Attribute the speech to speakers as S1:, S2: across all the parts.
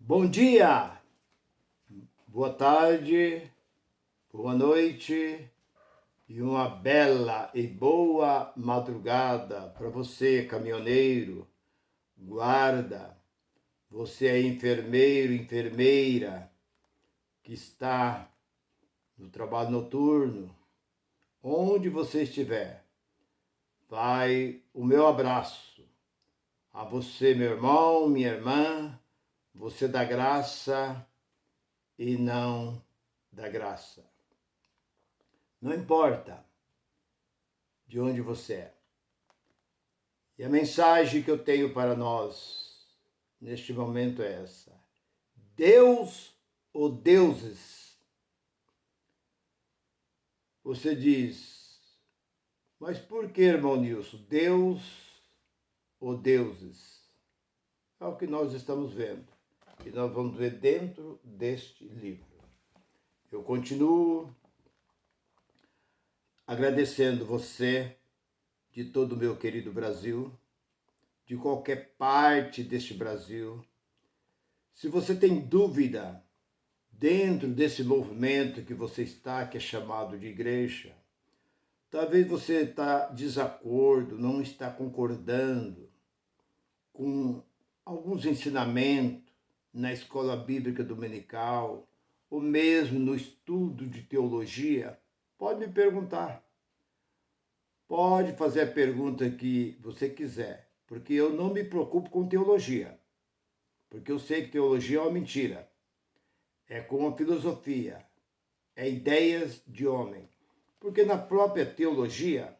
S1: Bom dia, boa tarde, boa noite e uma bela e boa madrugada para você, caminhoneiro, guarda, você é enfermeiro, enfermeira que está no trabalho noturno, onde você estiver. Vai o meu abraço a você, meu irmão, minha irmã, você da graça e não da graça. Não importa de onde você é. E a mensagem que eu tenho para nós neste momento é essa: Deus ou deuses? Você diz, mas por que, irmão Nilson? Deus ou deuses? É o que nós estamos vendo. E nós vamos ver dentro deste livro. Eu continuo agradecendo você de todo o meu querido Brasil, de qualquer parte deste Brasil. Se você tem dúvida dentro desse movimento que você está, que é chamado de igreja, talvez você está desacordo, não está concordando com alguns ensinamentos na escola bíblica dominical, ou mesmo no estudo de teologia, pode me perguntar. Pode fazer a pergunta que você quiser, porque eu não me preocupo com teologia, porque eu sei que teologia é uma mentira, é como a filosofia, é ideias de homem. Porque na própria teologia,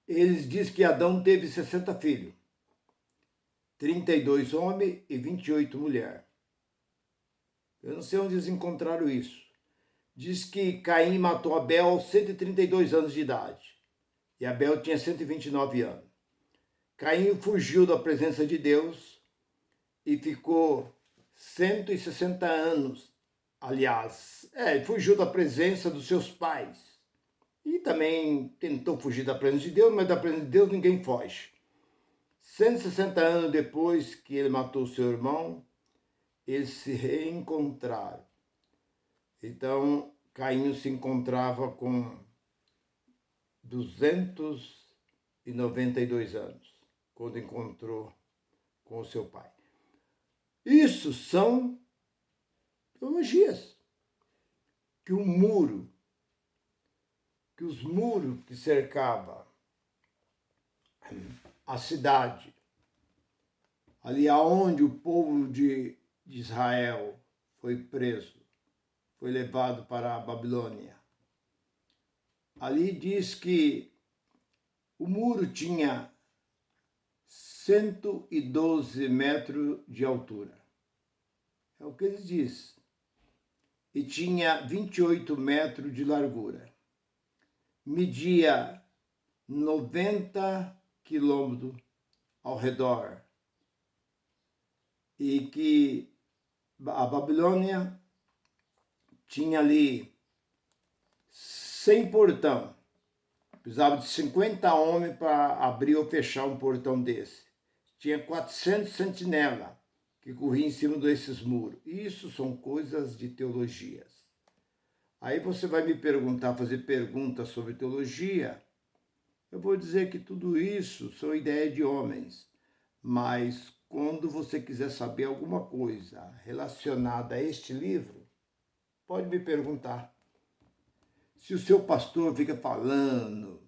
S1: eles dizem que Adão teve 60 filhos, 32 homens e 28 mulheres. Eu não sei onde eles encontraram isso. Diz que Caim matou Abel aos 132 anos de idade. E Abel tinha 129 anos. Caim fugiu da presença de Deus e ficou 160 anos. Aliás, fugiu da presença dos seus pais. E também tentou fugir da presença de Deus, mas da presença de Deus ninguém foge. 160 anos depois que ele matou seu irmão, eles se reencontraram. Então, Caim se encontrava com 292 anos, quando encontrou com o seu pai. Isso são teologias. Que o muro, que os muros que cercavam a cidade, ali aonde o povo de Israel foi preso, foi levado para a Babilônia. Ali diz que o muro tinha 112 metros de altura. É o que eles dizem. E tinha 28 metros de largura. Media 90 quilômetros ao redor. E que a Babilônia tinha ali 100 portão. Precisava de 50 homens para abrir ou fechar um portão desse. Tinha 400 sentinelas que corriam em cima desses muros. Isso são coisas de teologias. Aí você vai me perguntar, fazer perguntas sobre teologia. Eu vou dizer que tudo isso são ideias de homens. Mas quando você quiser saber alguma coisa relacionada a este livro, pode me perguntar. Se o seu pastor fica falando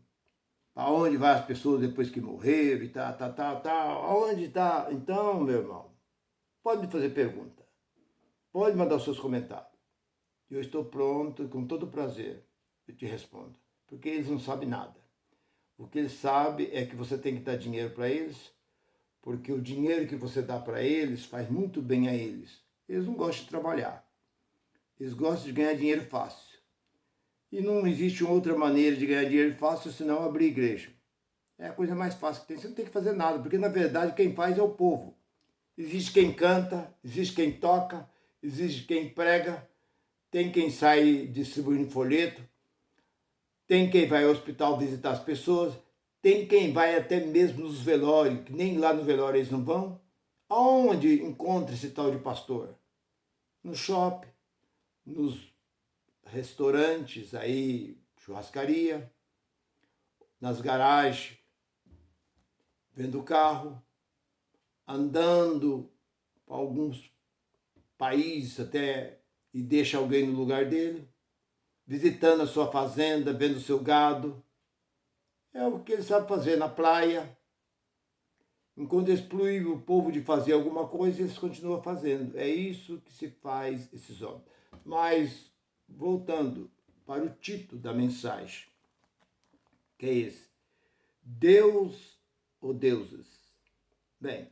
S1: para onde vai as pessoas depois que morreram e tal, aonde está? Então, meu irmão, pode me fazer pergunta. Pode mandar os seus comentários. Eu estou pronto, com todo prazer, eu te respondo. Porque eles não sabem nada. O que eles sabem é que você tem que dar dinheiro para eles, porque o dinheiro que você dá para eles faz muito bem a eles. Eles não gostam de trabalhar. Eles gostam de ganhar dinheiro fácil. E não existe outra maneira de ganhar dinheiro fácil senão abrir igreja. É a coisa mais fácil que tem. Você não tem que fazer nada, porque na verdade quem faz é o povo. Existe quem canta, existe quem toca, existe quem prega, tem quem sai distribuindo folheto, tem quem vai ao hospital visitar as pessoas, tem quem vai até mesmo nos velórios, que nem lá no velório eles não vão. Aonde encontra esse tal de pastor? No shopping, nos restaurantes aí, churrascaria, nas garagens, vendo carro, andando para alguns países até e deixa alguém no lugar dele, visitando a sua fazenda, vendo o seu gado. É o que ele sabe fazer na praia. Enquanto exclui o povo de fazer alguma coisa, eles continuam fazendo. É isso que se faz esses homens. Mas, voltando para o título da mensagem, que é esse: Deus ou deuses? Bem,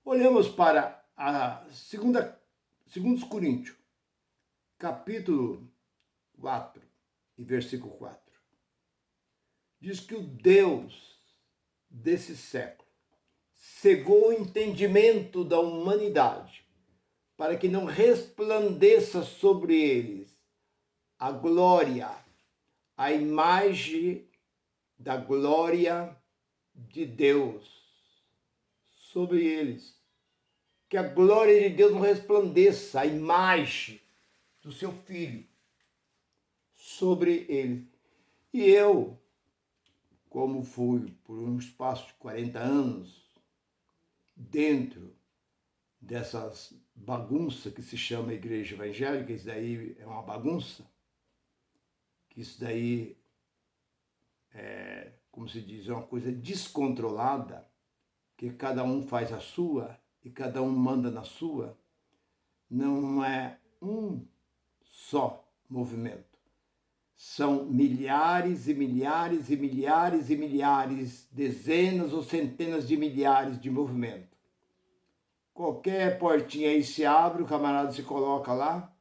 S1: olhamos para a segundos Coríntios, capítulo 4 e versículo 4. Diz que o Deus desse século cegou o entendimento da humanidade para que não resplandeça sobre eles a glória, a imagem da glória de Deus sobre eles. Que a glória de Deus não resplandeça, a imagem do seu Filho sobre ele. E eu, como fui por um espaço de 40 anos dentro dessas bagunças que se chama igreja evangélica, isso daí é uma bagunça, que isso daí é, como se diz, é uma coisa descontrolada, que cada um faz a sua e cada um manda na sua, não é um só movimento. São milhares e milhares e milhares e milhares, dezenas ou centenas de milhares de movimentos. Qualquer portinha aí se abre, o camarada se coloca lá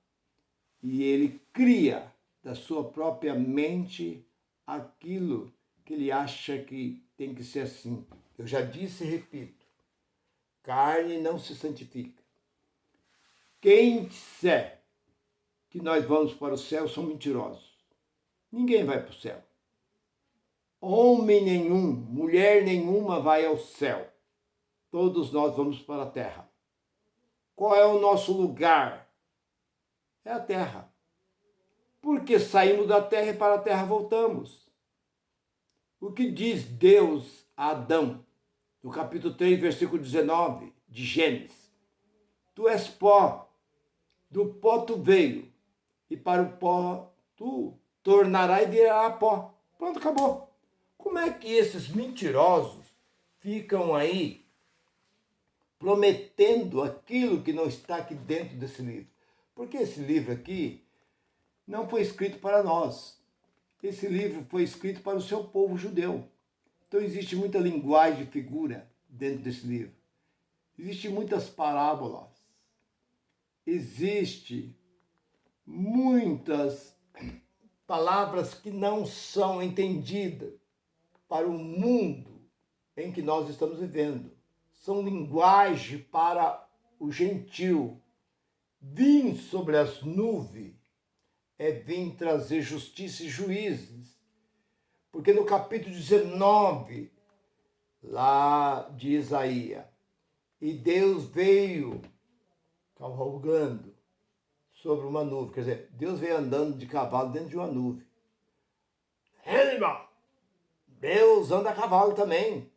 S1: e ele cria da sua própria mente aquilo que ele acha que tem que ser assim. Eu já disse e repito, carne não se santifica. Quem disser que nós vamos para o céu são mentirosos. Ninguém vai para o céu. Homem nenhum, mulher nenhuma vai ao céu. Todos nós vamos para a terra. Qual é o nosso lugar? É a terra. Porque saímos da terra e para a terra voltamos. O que diz Deus a Adão, no capítulo 3, versículo 19 de Gênesis? Tu és pó, do pó tu veio, e para o pó tu tornarás e virará pó. Pronto, acabou. Como é que esses mentirosos ficam aí prometendo aquilo que não está aqui dentro desse livro? Porque esse livro aqui não foi escrito para nós. Esse livro foi escrito para o seu povo judeu. Então existe muita linguagem de figura dentro desse livro. Existem muitas parábolas. Existe muitas palavras que não são entendidas para o mundo em que nós estamos vivendo. São linguagem para o gentil. Vim sobre as nuvens é vir trazer justiça e juízes. Porque no capítulo 19, lá de Isaías, e Deus veio cavalgando sobre uma nuvem. Quer dizer, Deus veio andando de cavalo dentro de uma nuvem. Irmão, Deus anda a cavalo também.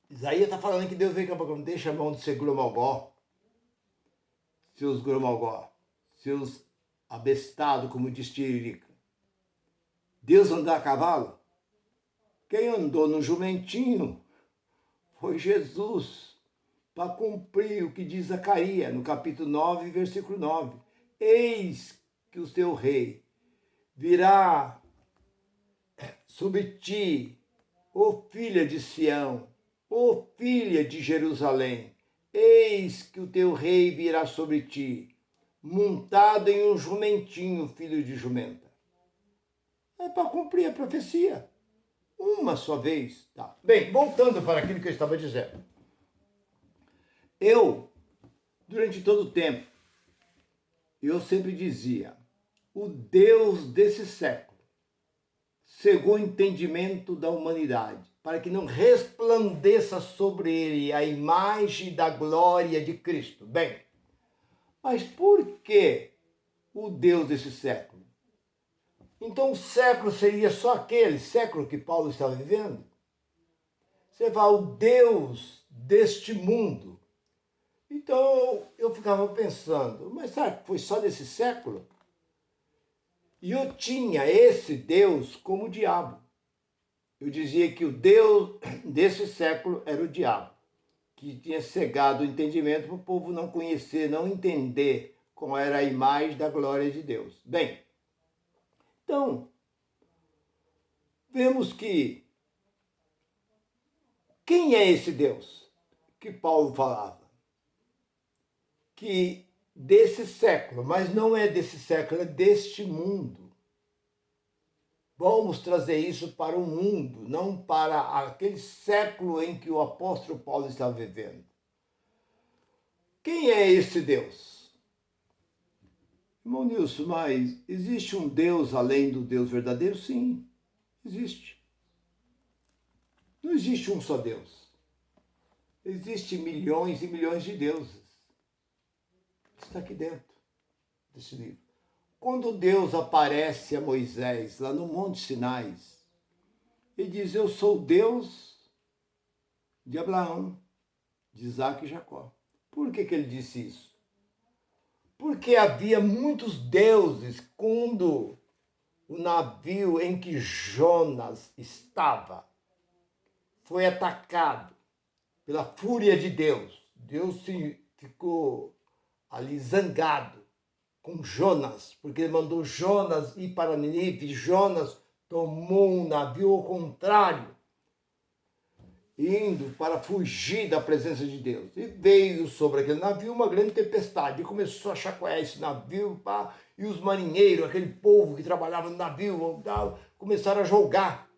S1: Isaías está falando que Deus veio cavalgando. Deixa a mão de ser gromogó. Seus gromogó. Seus abestados, como diz Tiririca. Deus anda a cavalo? Quem andou no jumentinho foi Jesus, para cumprir o que diz Zacarias, no capítulo 9, versículo 9. Eis que o teu rei virá sobre ti, ó filha de Sião, ó filha de Jerusalém. Eis que o teu rei virá sobre ti, montado em um jumentinho, filho de jumenta. É para cumprir a profecia. Uma só vez. Tá. Bem, voltando para aquilo que eu estava dizendo. Eu, durante todo o tempo, eu sempre dizia, o Deus desse século cegou o entendimento da humanidade para que não resplandeça sobre ele a imagem da glória de Cristo. Bem, mas por que o Deus desse século? Então o século seria só aquele século que Paulo estava vivendo? Você fala, o Deus deste mundo. Então eu ficava pensando, mas será que foi só desse século? E eu tinha esse Deus como o diabo. Eu dizia que o Deus desse século era o diabo, que tinha cegado o entendimento para o povo não conhecer, não entender como era a imagem da glória de Deus. Bem, então, vemos que quem é esse Deus que Paulo falava? Que desse século, mas não é desse século, é deste mundo. Vamos trazer isso para o mundo, não para aquele século em que o apóstolo Paulo estava vivendo. Quem é esse Deus? Irmão Nilson, mas existe um Deus além do Deus verdadeiro? Sim, existe. Não existe um só Deus. Existem milhões e milhões de deuses. Está aqui dentro desse livro. Quando Deus aparece a Moisés lá no Monte Sinai, ele diz, eu sou o Deus de Abraão, de Isaac e Jacó. Por que ele disse isso? Porque havia muitos deuses quando o navio em que Jonas estava foi atacado pela fúria de Deus. Deus ficou ali zangado com Jonas, porque ele mandou Jonas ir para Nínive. Jonas tomou um navio ao contrário, indo para fugir da presença de Deus. E veio sobre aquele navio uma grande tempestade, e começou a chacoalhar esse navio, e os marinheiros, aquele povo que trabalhava no navio, começaram a jogar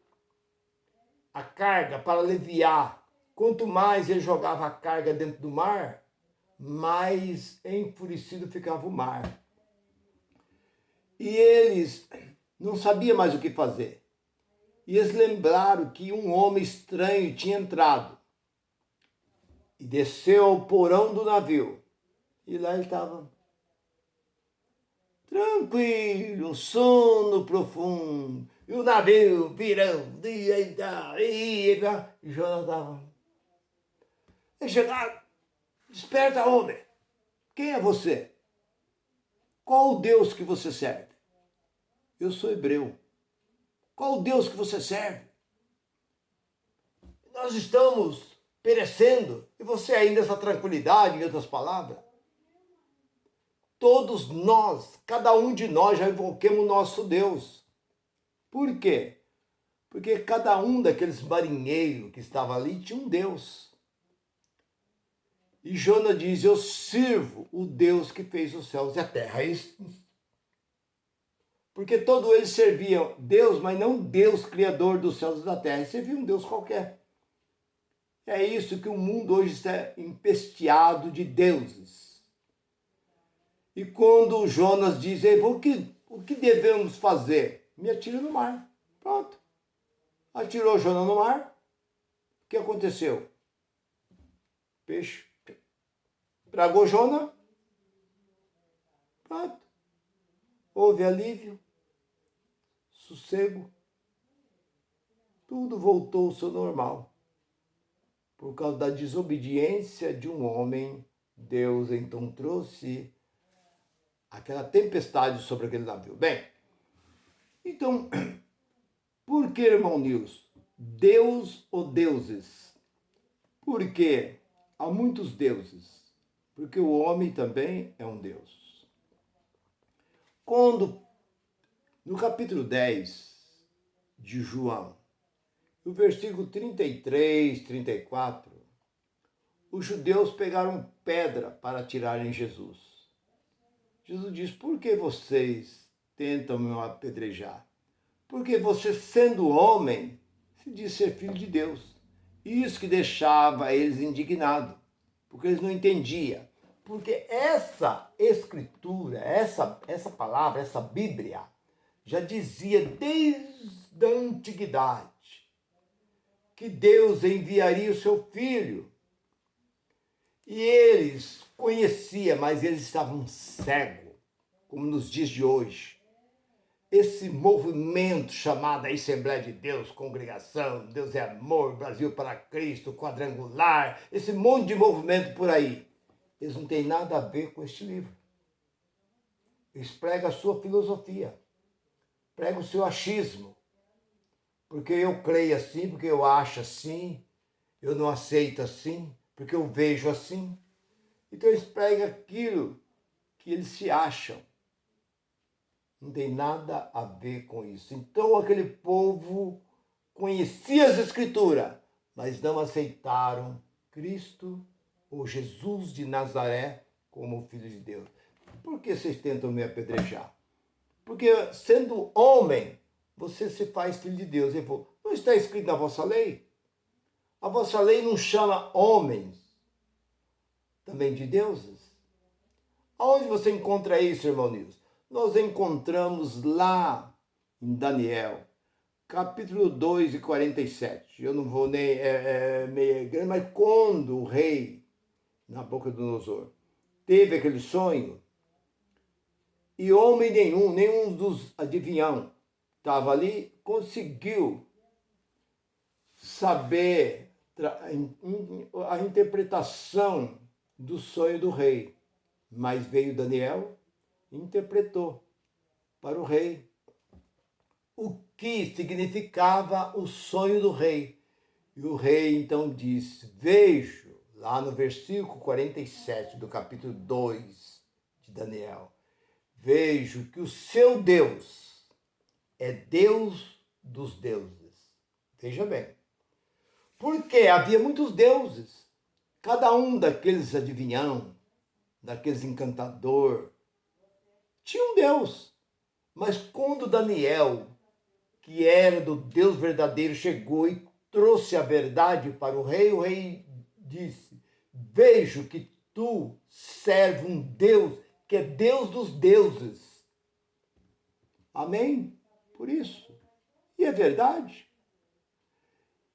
S1: a carga para aliviar. Quanto mais ele jogava a carga dentro do mar, mais enfurecido ficava o mar. E eles não sabiam mais o que fazer. E eles lembraram que um homem estranho tinha entrado e desceu ao porão do navio. E lá ele estava, tranquilo, sono profundo. E o navio virando, e Jonas estava. Eles chegaram, desperta, homem. Quem é você? Qual o Deus que você serve? Eu sou hebreu. Qual o Deus que você serve? Nós estamos perecendo. E você ainda essa tranquilidade, em outras palavras? Todos nós, cada um de nós já invoquemos o nosso Deus. Por quê? Porque cada um daqueles marinheiros que estava ali tinha um Deus. E Jonas diz, eu sirvo o Deus que fez os céus e a terra. Porque todos eles serviam Deus, mas não Deus criador dos céus e da terra. Eles serviam um Deus qualquer. É isso que o mundo hoje está empesteado de deuses. E quando Jonas diz, o que devemos fazer? Me atira no mar. Pronto. Atirou Jonas no mar. O que aconteceu? Peixe. Tragou Jonas. Pronto. Houve alívio. Sossego. Tudo voltou ao seu normal. Por causa da desobediência de um homem, Deus então trouxe aquela tempestade sobre aquele navio. Bem, então, por que, irmão Nilson? Deus ou deuses? Porque há muitos deuses. Porque o homem também é um Deus. Quando, no capítulo 10 de João, no versículo 33, 34, os judeus pegaram pedra para atirarem em Jesus. Jesus diz, por que vocês tentam me apedrejar? Porque você, sendo homem, se diz ser filho de Deus. Isso que deixava eles indignados, porque eles não entendiam. Porque essa escritura, essa palavra, essa Bíblia, já dizia desde a antiguidade que Deus enviaria o seu filho. E eles conheciam, mas eles estavam cegos, como nos dias de hoje. Esse movimento chamado Assembleia de Deus, Congregação, Deus é Amor, Brasil para Cristo, Quadrangular, esse monte de movimento por aí, eles não têm nada a ver com este livro. Eles pregam a sua filosofia, pregam o seu achismo, porque eu creio assim, porque eu acho assim, eu não aceito assim, porque eu vejo assim. Então eles pregam aquilo que eles se acham. Não tem nada a ver com isso. Então aquele povo conhecia as Escrituras, mas não aceitaram Cristo ou Jesus de Nazaré como o Filho de Deus. Por que vocês tentam me apedrejar? Porque sendo homem, você se faz filho de Deus. Ele falou, não está escrito na vossa lei? A vossa lei não chama homens também de deuses? Aonde você encontra isso, irmão Nilson? Nós encontramos lá em Daniel, capítulo 2 e 47. Eu não vou nem meio grande, mas quando o rei Nabucodonosor teve aquele sonho, e homem nenhum dos adivinhão estava ali, conseguiu saber a interpretação do sonho do rei. Mas veio Daniel e interpretou para o rei o que significava o sonho do rei. E o rei então disse, vejo, lá no versículo 47 do capítulo 2 de Daniel, vejo que o seu Deus é Deus dos deuses. Veja bem. Porque havia muitos deuses. Cada um daqueles adivinhão, daqueles encantador, tinha um Deus. Mas quando Daniel, que era do Deus verdadeiro, chegou e trouxe a verdade para o rei disse, vejo que tu serves um Deus que é Deus dos deuses. Amém? Por isso. E é verdade.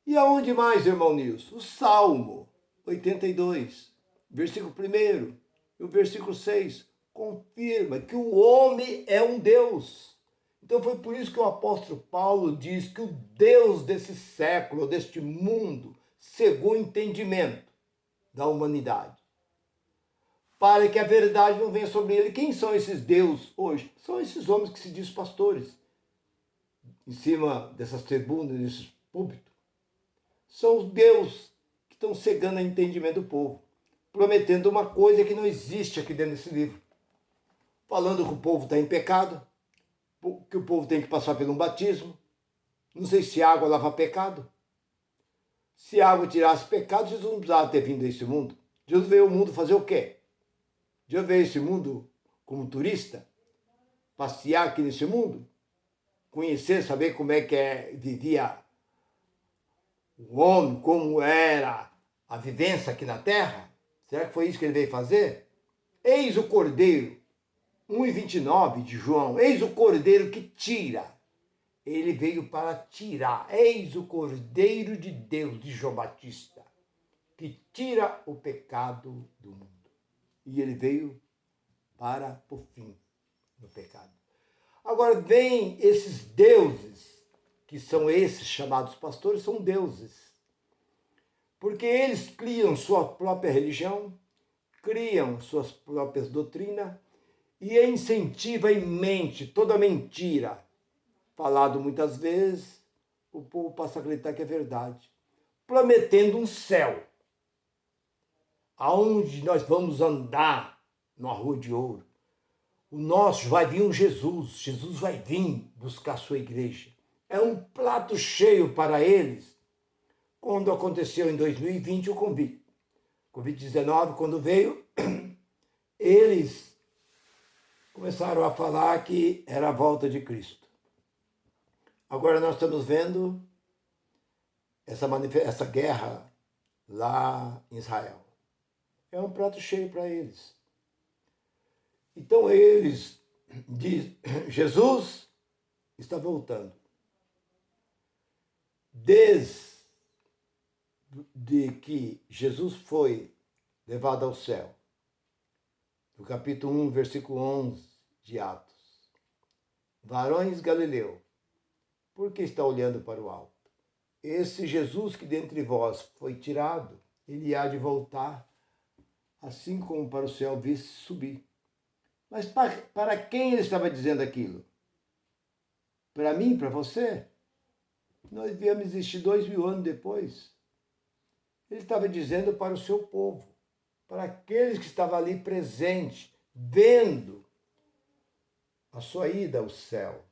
S1: E aonde mais, irmão Nilson? O Salmo 82, versículo 1 e o versículo 6, confirma que o homem é um Deus. Então foi por isso que o apóstolo Paulo diz que o Deus desse século, deste mundo, cegou o entendimento da humanidade, para que a verdade não venha sobre ele. Quem são esses deuses hoje? São esses homens que se dizem pastores, em cima dessas tribunas, desses púlpitos. São os deuses que estão cegando o entendimento do povo, prometendo uma coisa que não existe aqui dentro desse livro. Falando que o povo está em pecado, que o povo tem que passar por um batismo. Não sei se água lava pecado. Se água tirasse pecado, Jesus não precisava ter vindo a esse mundo. Jesus veio ao mundo fazer o quê? Jesus veio a esse mundo como turista, passear aqui nesse mundo, conhecer, saber como é que vivia o homem, como era a vivência aqui na terra. Será que foi isso que ele veio fazer? Eis o Cordeiro, 1:29 de João, eis o Cordeiro que tira. Ele veio para tirar. Eis o Cordeiro de Deus, de João Batista, que tira o pecado do mundo. E ele veio para o fim do pecado. Agora vem esses deuses, que são esses chamados pastores, são deuses. Porque eles criam sua própria religião, criam suas próprias doutrinas e incentivam em mente toda mentira. Falado muitas vezes, o povo passa a acreditar que é verdade. Prometendo um céu, aonde nós vamos andar numa rua de ouro. O nosso vai vir um Jesus. Jesus vai vir buscar a sua igreja. É um prato cheio para eles. Quando aconteceu em 2020 o Covid-19, quando veio, eles começaram a falar que era a volta de Cristo. Agora nós estamos vendo essa guerra lá em Israel. É um prato cheio para eles. Então eles dizem, Jesus está voltando. Desde de que Jesus foi levado ao céu, no capítulo 1, versículo 11 de Atos. Varões Galileu, por que está olhando para o alto? Esse Jesus que dentre vós foi tirado, ele há de voltar, assim como para o céu visse subir. Mas para quem ele estava dizendo aquilo? Para mim, para você? Nós viemos existir 2000 anos depois. Ele estava dizendo para o seu povo, para aqueles que estavam ali presentes, vendo a sua ida ao céu.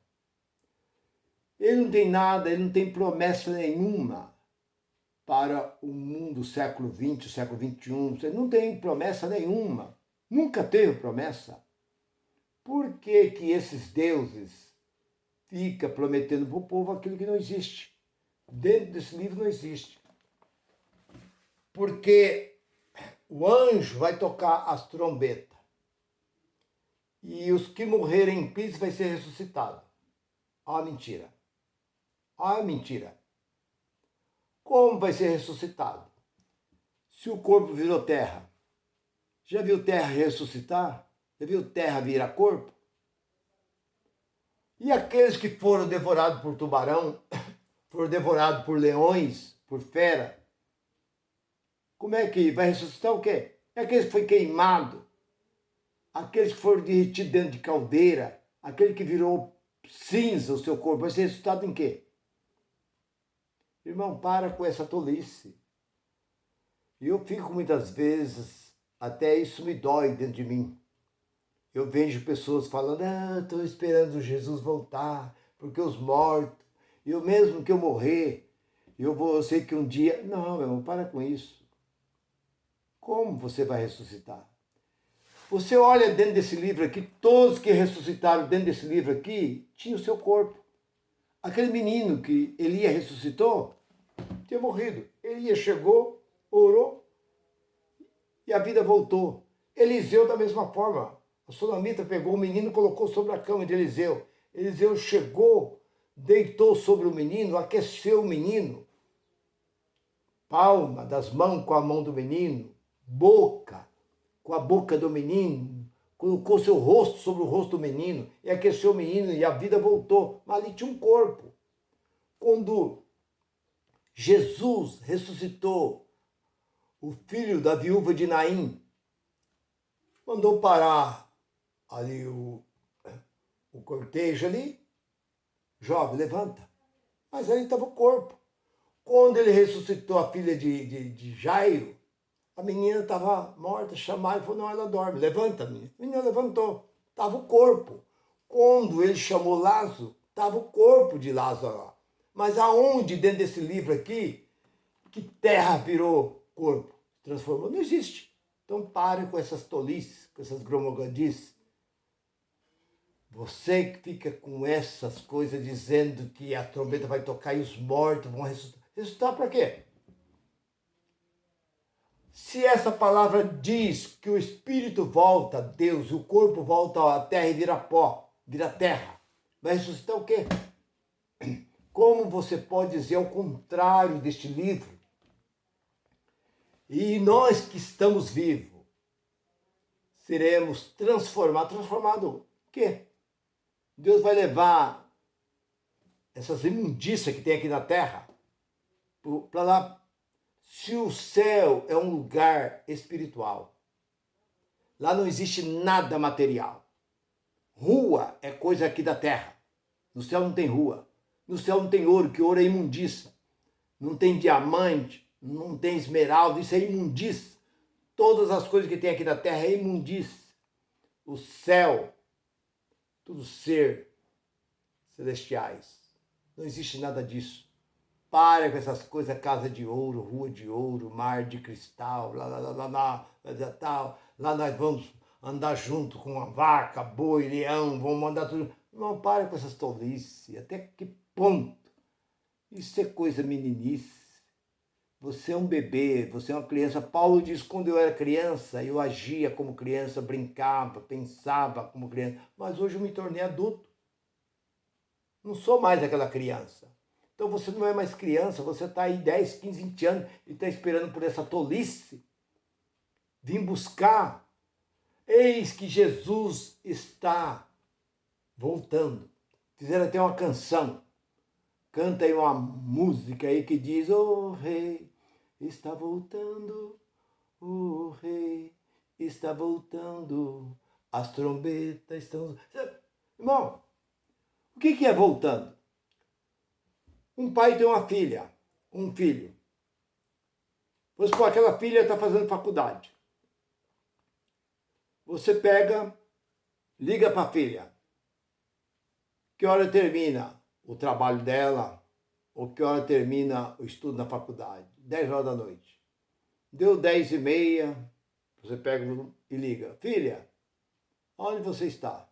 S1: Ele não tem nada, ele não tem promessa nenhuma para o mundo século XX, século XXI. Ele não tem promessa nenhuma. Nunca teve promessa. Por que que esses deuses ficam prometendo para o povo aquilo que não existe? Dentro desse livro não existe. Porque o anjo vai tocar as trombetas. E os que morrerem em Cristo vai ser ressuscitados. Ah, mentira. Ah, mentira. Como vai ser ressuscitado? Se o corpo virou terra. Já viu terra ressuscitar? Já viu terra virar corpo? E aqueles que foram devorados por tubarão, foram devorados por leões, por fera, como é que vai ressuscitar o quê? É aqueles que foi queimado, aqueles que foram derretidos dentro de caldeira, aquele que virou cinza o seu corpo, vai ser ressuscitado em quê? Irmão, para com essa tolice. E eu fico muitas vezes, até isso me dói dentro de mim. Eu vejo pessoas falando, estou esperando Jesus voltar, porque os mortos, eu mesmo que eu morrer, eu sei que um dia... Não, meu irmão, para com isso. Como você vai ressuscitar? Você olha dentro desse livro aqui, todos que ressuscitaram dentro desse livro aqui, tinham o seu corpo. Aquele menino que Elias ressuscitou, tinha morrido. Elias chegou, orou, e a vida voltou. Eliseu da mesma forma. A sunamita pegou o menino e colocou sobre a cama de Eliseu. Eliseu chegou, deitou sobre o menino, aqueceu o menino. Palma das mãos com a mão do menino, boca com a boca do menino, colocou seu rosto sobre o rosto do menino e aqueceu o menino e a vida voltou. Mas ali tinha um corpo. Quando Jesus ressuscitou o filho da viúva de Naim, mandou parar ali o cortejo ali, jovem, levanta. Mas ali estava o corpo. Quando ele ressuscitou a filha de Jairo, a menina estava morta, chamaram e falou, não, ela dorme, levanta, menina. A menina levantou, estava o corpo. Quando ele chamou Lázaro, estava o corpo de Lázaro lá. Mas aonde dentro desse livro aqui, que terra virou corpo? Transformou? Não existe. Então pare com essas tolices, com essas gromogadices. Você que fica com essas coisas dizendo que a trombeta vai tocar e os mortos vão ressuscitar. Ressuscitar para quê? Se essa palavra diz que o espírito volta a Deus e o corpo volta à terra e vira pó, vira terra, vai ressuscitar o quê? Como você pode dizer ao contrário deste livro? E nós que estamos vivos, seremos transformados. Transformado o quê? Deus vai levar essas imundícias que tem aqui na terra para lá. Se o céu é um lugar espiritual, lá não existe nada material. Rua é coisa aqui da terra. No céu não tem rua. No céu não tem ouro, que ouro é imundícia. Não tem diamante, não tem esmeralda, isso é imundícia. Todas as coisas que tem aqui na terra é imundícia. O céu, tudo ser celestiais. Não existe nada disso. Para com essas coisas, casa de ouro, rua de ouro, mar de cristal, lá nós vamos andar junto com uma vaca, boi, leão, vamos mandar tudo. Não, para com essas tolices. Até que ponto? Isso é coisa meninice. Você é um bebê, você é uma criança. Paulo diz, quando eu era criança, eu agia como criança, brincava, pensava como criança. Mas hoje eu me tornei adulto. Não sou mais aquela criança. Então você não é mais criança, você está aí 10, 15, 20 anos e está esperando por essa tolice vir buscar. Eis que Jesus está voltando. Fizeram até uma canção. Canta aí uma música aí que diz: o rei está voltando, o rei está voltando, as trombetas estão... Irmão, o que é voltando? Um pai tem uma filha, um filho. Vamos supor, aquela filha está fazendo faculdade. Você pega, liga para a filha. Que hora termina o trabalho dela? Ou que hora termina o estudo na faculdade? 10 horas da noite. Deu 10h30, você pega e liga. Filha, onde você está?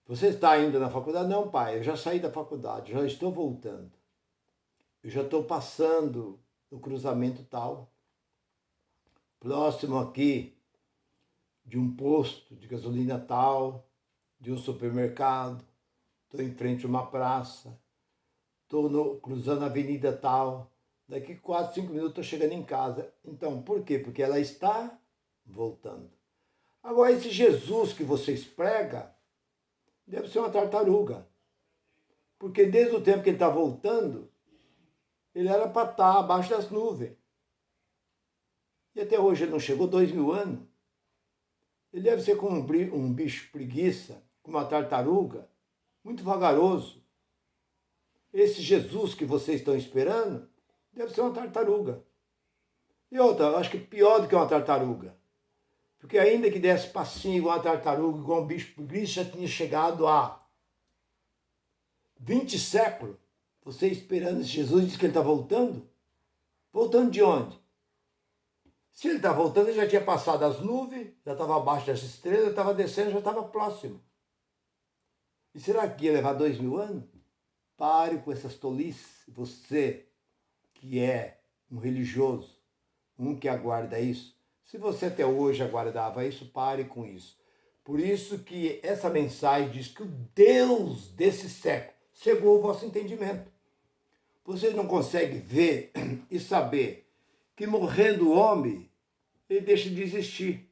S1: Você está indo na faculdade? Não, pai, eu já saí da faculdade, já estou voltando. Eu já estou passando no cruzamento tal, próximo aqui de um posto de gasolina tal, de um supermercado, estou em frente a uma praça, estou cruzando a avenida tal, daqui 4, 5 minutos estou chegando em casa. Então, por quê? Porque ela está voltando. Agora, esse Jesus que vocês pregam deve ser uma tartaruga. Porque desde o tempo que ele está voltando, ele era para estar abaixo das nuvens. E até hoje ele não chegou, 2000 anos. Ele deve ser como um bicho preguiça, como uma tartaruga, muito vagaroso. Esse Jesus que vocês estão esperando deve ser uma tartaruga. E outra, eu acho que pior do que uma tartaruga. Porque ainda que desse passinho igual uma tartaruga, igual um bicho preguiça, já tinha chegado a 20 séculos. Você esperando esse Jesus, diz que ele está voltando? Voltando de onde? Se ele está voltando, ele já tinha passado as nuvens, já estava abaixo das estrelas, estava descendo, já estava próximo. E será que ia levar 2000 anos? Pare com essas tolices. Você que é um religioso, um que aguarda isso. Se você até hoje aguardava isso, pare com isso. Por isso que essa mensagem diz que o Deus desse século cegou o vosso entendimento. Vocês não conseguem ver e saber que morrendo o homem, ele deixa de existir.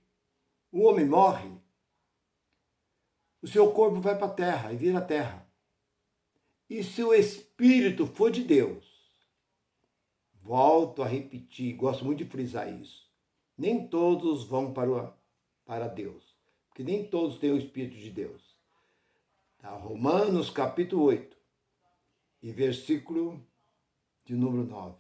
S1: O homem morre, o seu corpo vai para a terra e vira terra. E se o espírito for de Deus, volto a repetir, gosto muito de frisar isso, nem todos vão para Deus, porque nem todos têm o espírito de Deus. Tá? Romanos capítulo 8 e versículo de número 9.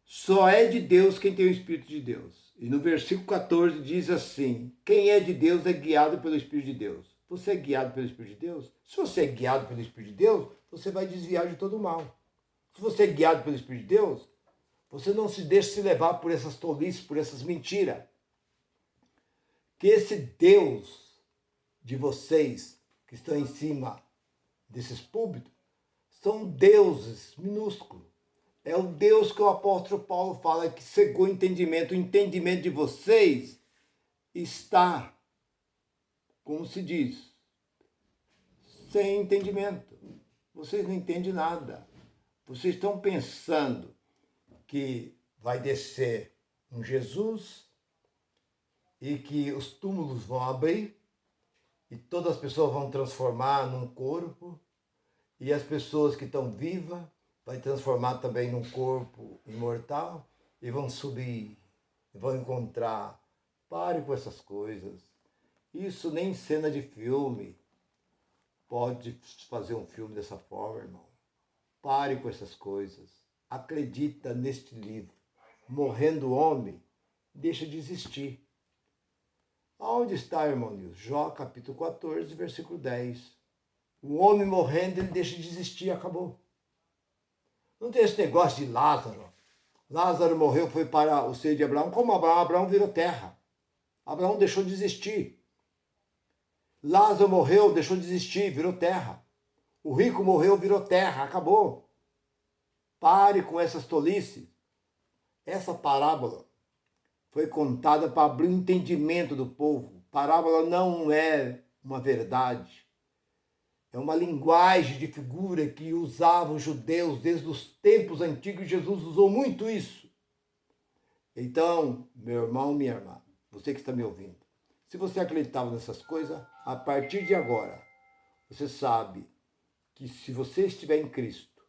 S1: Só é de Deus quem tem o Espírito de Deus. E no versículo 14 diz assim: quem é de Deus é guiado pelo Espírito de Deus. Você é guiado pelo Espírito de Deus? Se você é guiado pelo Espírito de Deus, você vai desviar de todo o mal. Se você é guiado pelo Espírito de Deus, você não se deixa se levar por essas tolices, por essas mentiras. Que esse Deus de vocês que estão em cima desses púlpitos são deuses minúsculos. É o Deus que o apóstolo Paulo fala que cegou o entendimento. O entendimento de vocês está, como se diz, sem entendimento. Vocês não entendem nada. Vocês estão pensando que vai descer um Jesus e que os túmulos vão abrir e todas as pessoas vão transformar num corpo e as pessoas que estão vivas vai transformar também num corpo imortal e vão subir, vão encontrar. Pare com essas coisas. Isso nem cena de filme pode fazer um filme dessa forma, irmão. Pare com essas coisas. Acredita neste livro. Morrendo o homem, deixa de existir. Aonde está, irmão Nilson? Jó capítulo 14, versículo 10. O homem morrendo, ele deixa de existir, acabou. Não tem esse negócio de Lázaro. Lázaro morreu, foi para o seio de Abraão. Como Abraão? Abraão virou terra. Abraão deixou de existir. Lázaro morreu, deixou de existir, virou terra. O rico morreu, virou terra, acabou. Pare com essas tolices. Essa parábola foi contada para abrir o entendimento do povo. Parábola não é uma verdade. É uma linguagem de figura que usavam os judeus desde os tempos antigos. Jesus usou muito isso. Então, meu irmão, minha irmã, você que está me ouvindo, se você acreditava nessas coisas, a partir de agora, você sabe que se você estiver em Cristo,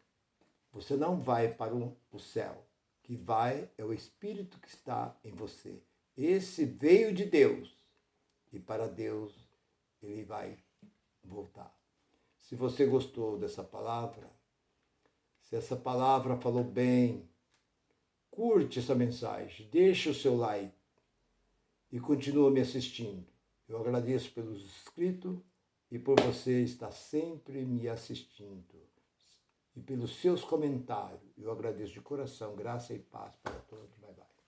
S1: você não vai para o céu. Que vai é o Espírito que está em você. Esse veio de Deus e para Deus ele vai voltar. Se você gostou dessa palavra, se essa palavra falou bem, curte essa mensagem, deixa o seu like e continua me assistindo. Eu agradeço pelos inscritos e por você estar sempre me assistindo. E pelos seus comentários. Eu agradeço de coração. Graça e paz para todos. Bye, bye.